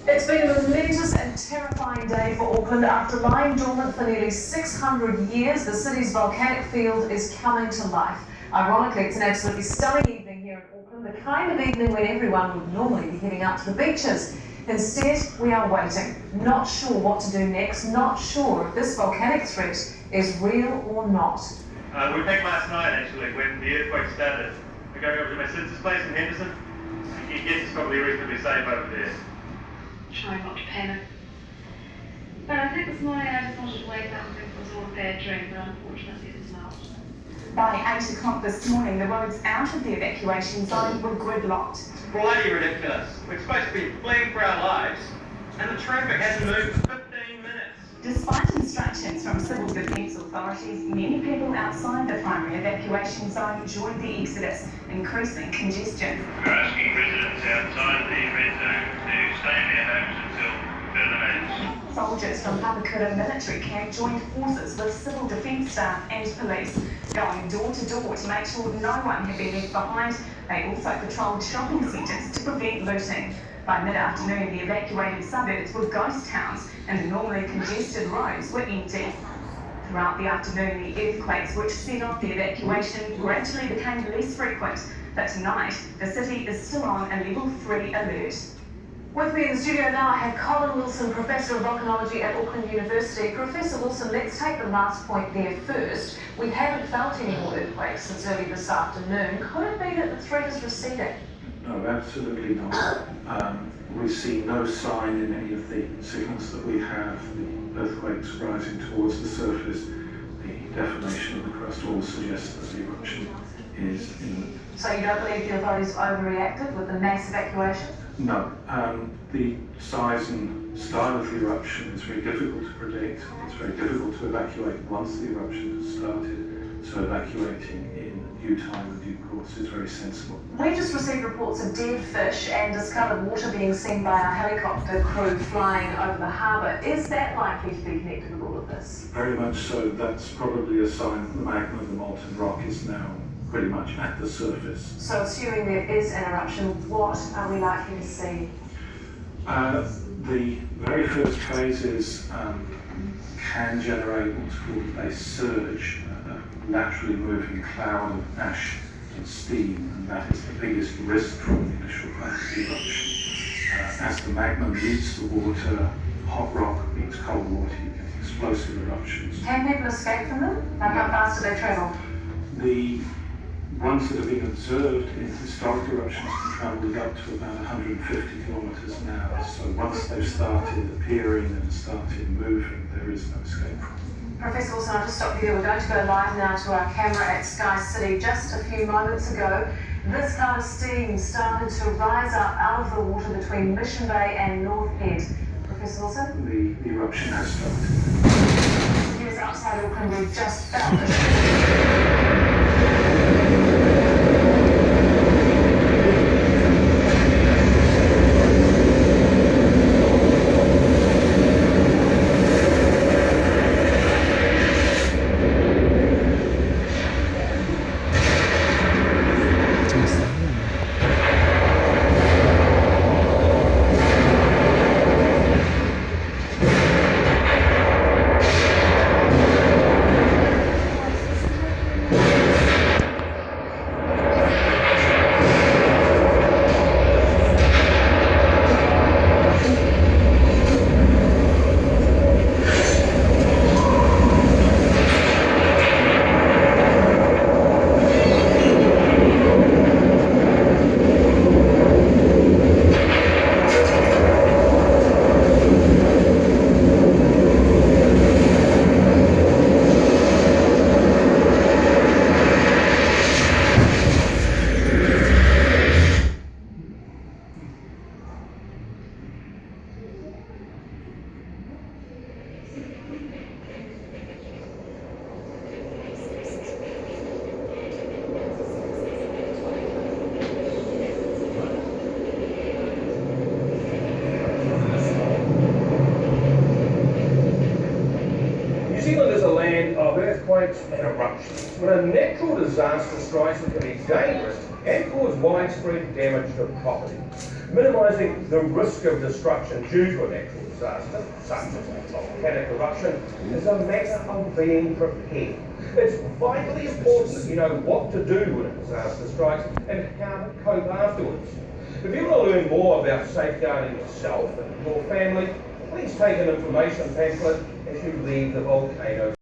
It's been a momentous and terrifying day for Auckland. After lying dormant for nearly 600 years, the city's volcanic field is coming to life. Ironically, it's an absolutely stunning evening here in Auckland, the kind of evening when everyone would normally be heading out to the beaches. Instead, we are waiting, not sure what to do next, not sure if this volcanic threat is real or not. We picked last night, actually, when the earthquake started. We're going over to my sister's place in Henderson. I guess it's probably reasonably safe over there. Trying not to panic. But I think this morning I just wanted to wake up and think it was all a bad dream, but unfortunately it is not. By 8 o'clock this morning, the roads out of the evacuation zone were gridlocked. Bloody ridiculous. We're supposed to be fleeing for our lives, and the traffic hasn't moved for 15 minutes. Despite instructions from civil defence authorities, many people outside the primary evacuation zone joined the exodus, increasing congestion. We're asking residents outside the red zone to stay in their homes until further notice. Soldiers from Papakura military camp joined forces with civil defence staff and police, going door to door to make sure no one had been left behind. They also patrolled shopping centres to prevent looting. By mid-afternoon, the evacuated suburbs were ghost towns and the normally congested roads were empty. Throughout the afternoon, the earthquakes which set off the evacuation gradually became less frequent, but tonight, the city is still on a level 3 alert. With me in the studio now, I have Colin Wilson, Professor of Volcanology at Auckland University. Professor Wilson, let's take the last point there first. We haven't felt any more earthquakes since early this afternoon. Could it be that the threat is receding? No, absolutely not. We see no sign in any of the signals that we have, the earthquakes rising towards the surface, the deformation of the crust all suggests that the eruption is imminent. So you don't believe the authorities overreacted with the mass evacuation? No. The size and style of the eruption is very difficult to predict. It's very difficult to evacuate once the eruption has started. So evacuating in due time and due course is very sensible. We just received reports of dead fish and discovered water being seen by our helicopter crew flying over the harbour. Is that likely to be connected with all of this? Very much so. That's probably a sign that the magma of the molten rock is now pretty much at the surface. So assuming there is an eruption, what are we likely to see? The very first phases can generate what's called a surge, a laterally moving cloud of ash and steam, and that is the biggest risk from the initial phase of the eruption. As the magma meets the water, hot rock meets cold water, you get explosive eruptions. Can people escape from them? Like how fast do they travel? The ones that have been observed in historic eruptions can travel up to about 150 kilometres an hour. So once they've started appearing and started moving, there is no escape from them. Professor Wilson, I'll just stop you there. We're going to go live now to our camera at Sky City. Just a few moments ago, this cloud of steam started to rise up out of the water between Mission Bay and North Head. Professor Wilson? The eruption has started. Here's outside Auckland, we've just felt it. earthquakes and eruptions. When a natural disaster strikes, it can be dangerous and cause widespread damage to property. Minimising the risk of destruction due to a natural disaster, such as a volcanic eruption, is a matter of being prepared. It's vitally important that you know what to do when a disaster strikes and how to cope afterwards. If you want to learn more about safeguarding yourself and your family, please take an information pamphlet as you leave the volcano.